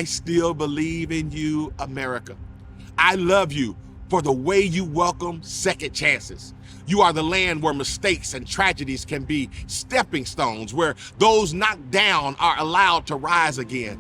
I still believe in you, America. I love you for the way you welcome second chances. You are the land where mistakes and tragedies can be stepping stones, where those knocked down are allowed to rise again.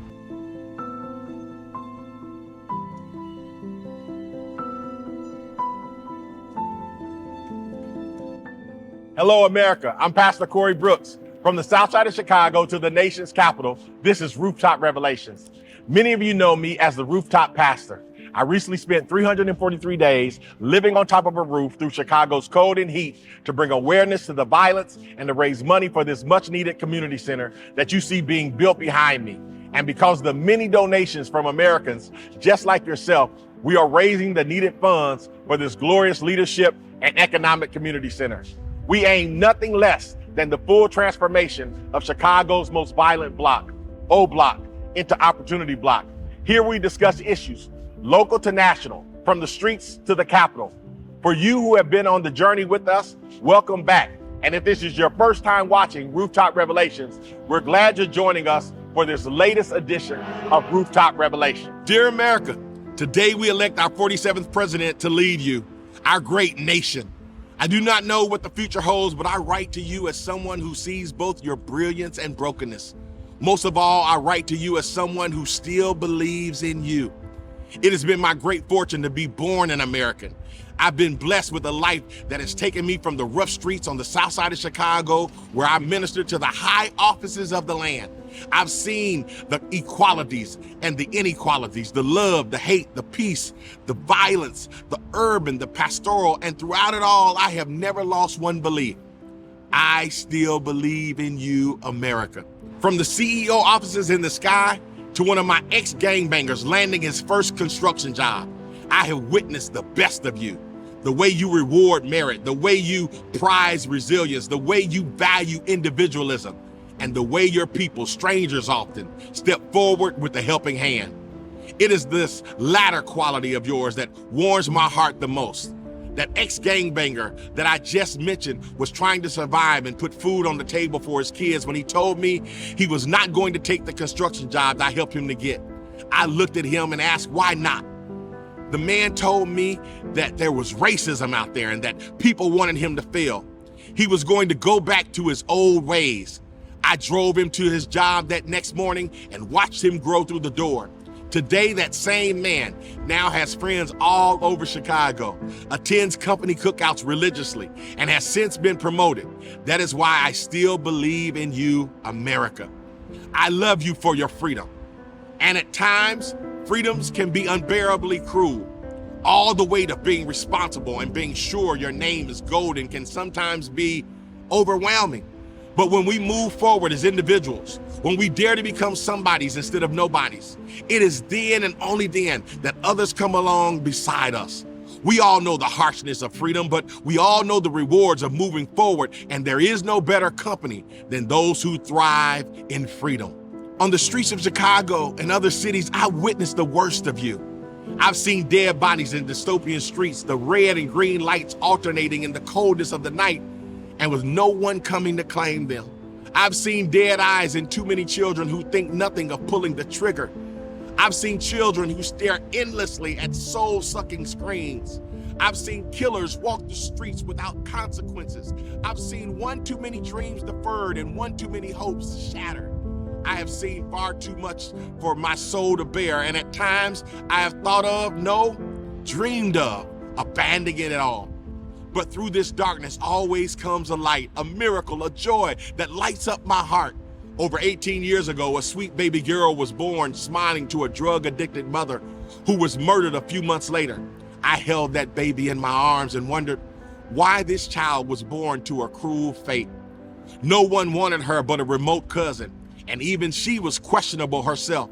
Hello, America. I'm Pastor Corey Brooks. From the south side of Chicago to the nation's capital, this is Rooftop Revelations. Many of you know me as the Rooftop Pastor. I recently spent 343 days living on top of a roof through Chicago's cold and heat to bring awareness to the violence and to raise money for this much-needed community center that you see being built behind me. And because of the many donations from Americans just like yourself, we are raising the needed funds for this glorious leadership and economic community center. We aim nothing less than the full transformation of Chicago's most violent block, O Block, into Opportunity Block. Here we discuss issues, local to national, from the streets to the Capitol. For you who have been on the journey with us, welcome back. And if this is your first time watching Rooftop Revelations, we're glad you're joining us for this latest edition of Rooftop Revelation. Dear America, today we elect our 47th president to lead you, our great nation. I do not know what the future holds, but I write to you as someone who sees both your brilliance and brokenness. Most of all, I write to you as someone who still believes in you. It has been my great fortune to be born an American. I've been blessed with a life that has taken me from the rough streets on the south side of Chicago, where I ministered, to the high offices of the land. I've seen the equalities and the inequalities, the love, the hate, the peace, the violence, the urban, the pastoral, and throughout it all, I have never lost one belief. I still believe in you, America. From the CEO offices in the sky to one of my ex-gangbangers landing his first construction job, I have witnessed the best of you. The way you reward merit, the way you prize resilience, the way you value individualism, and the way your people, strangers often, step forward with a helping hand. It is this latter quality of yours that warms my heart the most. That ex-gangbanger that I just mentioned was trying to survive and put food on the table for his kids when he told me he was not going to take the construction jobs I helped him to get. I looked at him and asked, why not? The man told me that there was racism out there and that people wanted him to fail. He was going to go back to his old ways. I drove him to his job that next morning and watched him grow through the door. Today, that same man now has friends all over Chicago, attends company cookouts religiously, and has since been promoted. That is why I still believe in you, America. I love you for your freedom. And at times, freedoms can be unbearably cruel. All the way to being responsible and being sure your name is golden can sometimes be overwhelming. But when we move forward as individuals, when we dare to become somebodies instead of nobodies, it is then and only then that others come along beside us. We all know the harshness of freedom, but we all know the rewards of moving forward, and there is no better company than those who thrive in freedom. On the streets of Chicago and other cities, I witnessed the worst of you. I've seen dead bodies in dystopian streets, the red and green lights alternating in the coldness of the night, and with no one coming to claim them. I've seen dead eyes in too many children who think nothing of pulling the trigger. I've seen children who stare endlessly at soul-sucking screens. I've seen killers walk the streets without consequences. I've seen one too many dreams deferred and one too many hopes shattered. I have seen far too much for my soul to bear, and at times I have thought of, no, dreamed of, abandoning it all. But through this darkness always comes a light, a miracle, a joy that lights up my heart. Over 18 years ago, a sweet baby girl was born smiling to a drug-addicted mother who was murdered a few months later. I held that baby in my arms and wondered why this child was born to a cruel fate. No one wanted her but a remote cousin, and even she was questionable herself,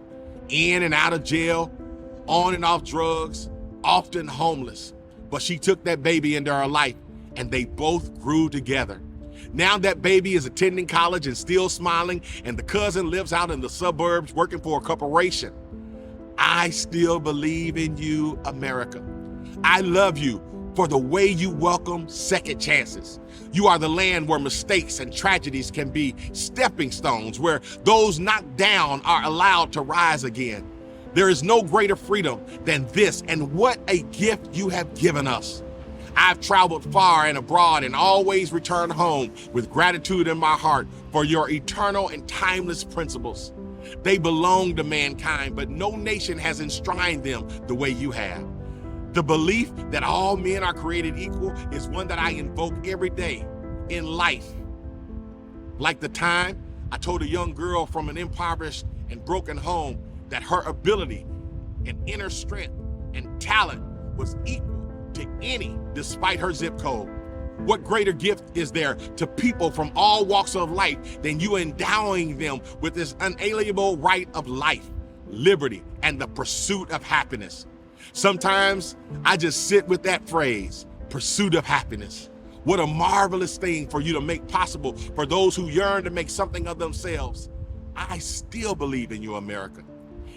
in and out of jail, on and off drugs, often homeless. But she took that baby into her life, and they both grew together. Now that baby is attending college and still smiling, and the cousin lives out in the suburbs working for a corporation. I still believe in you, America. I love you for the way you welcome second chances. You are the land where mistakes and tragedies can be stepping stones, where those knocked down are allowed to rise again. There is no greater freedom than this, and what a gift you have given us. I've traveled far and abroad and always returned home with gratitude in my heart for your eternal and timeless principles. They belong to mankind, but no nation has enshrined them the way you have. The belief that all men are created equal is one that I invoke every day in life. Like the time I told a young girl from an impoverished and broken home that her ability and inner strength and talent was equal to any despite her zip code. What greater gift is there to people from all walks of life than you endowing them with this unalienable right of life, liberty, and the pursuit of happiness? Sometimes I just sit with that phrase, pursuit of happiness. What a marvelous thing for you to make possible for those who yearn to make something of themselves. I still believe in you, America.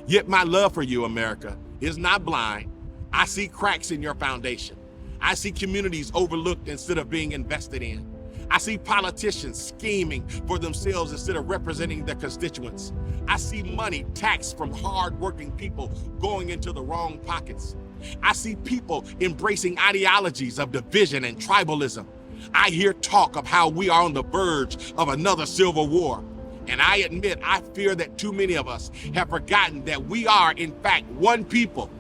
Yet my love for you, America, is not blind. I see cracks in your foundation. I see communities overlooked instead of being invested in. I see politicians scheming for themselves instead of representing their constituents. I see money taxed from hard-working people going into the wrong pockets. I see people embracing ideologies of division and tribalism. I hear talk of how we are on the verge of another civil war. And I admit, I fear that too many of us have forgotten that we are, in fact, one people,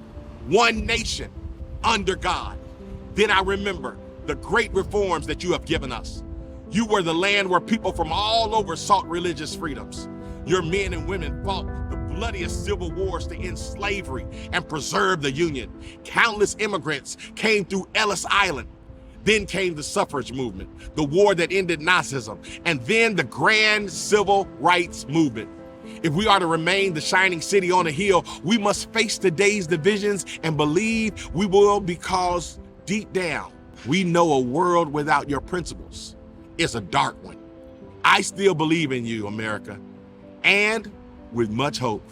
one nation under God. Then I remember the great reforms that you have given us. You were the land where people from all over sought religious freedoms. Your men and women fought the bloodiest civil wars to end slavery and preserve the Union. Countless immigrants came through Ellis Island. Then came the suffrage movement, the war that ended Nazism, and then the grand civil rights movement. If we are to remain the shining city on a hill, we must face today's divisions and believe we will, because deep down, we know a world without your principles is a dark one. I still believe in you, America, and with much hope.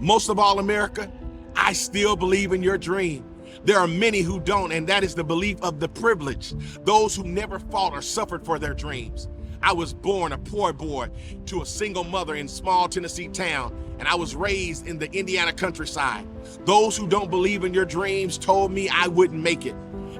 Most of all, America, I still believe in your dream. There are many who don't, and that is the belief of the privileged, those who never fought or suffered for their dreams. I was born a poor boy to a single mother in small Tennessee town, and I was raised in the Indiana countryside. Those who don't believe in your dreams told me I wouldn't make it,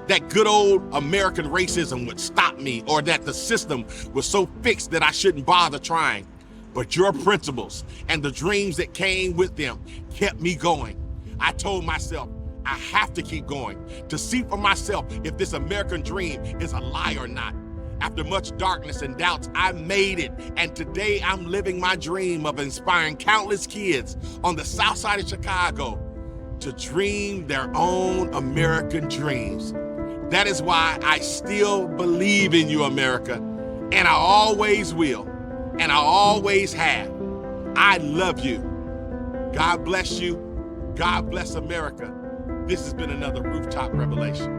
that good old American racism would stop me, or that the system was so fixed that I shouldn't bother trying. But your principles and the dreams that came with them kept me going. I told myself, I have to keep going to see for myself if this American dream is a lie or not. After much darkness and doubts, I made it. And today I'm living my dream of inspiring countless kids on the south side of Chicago to dream their own American dreams. That is why I still believe in you, America. And I always will. And I always have. I love you. God bless you. God bless America. This has been another Rooftop Revelation.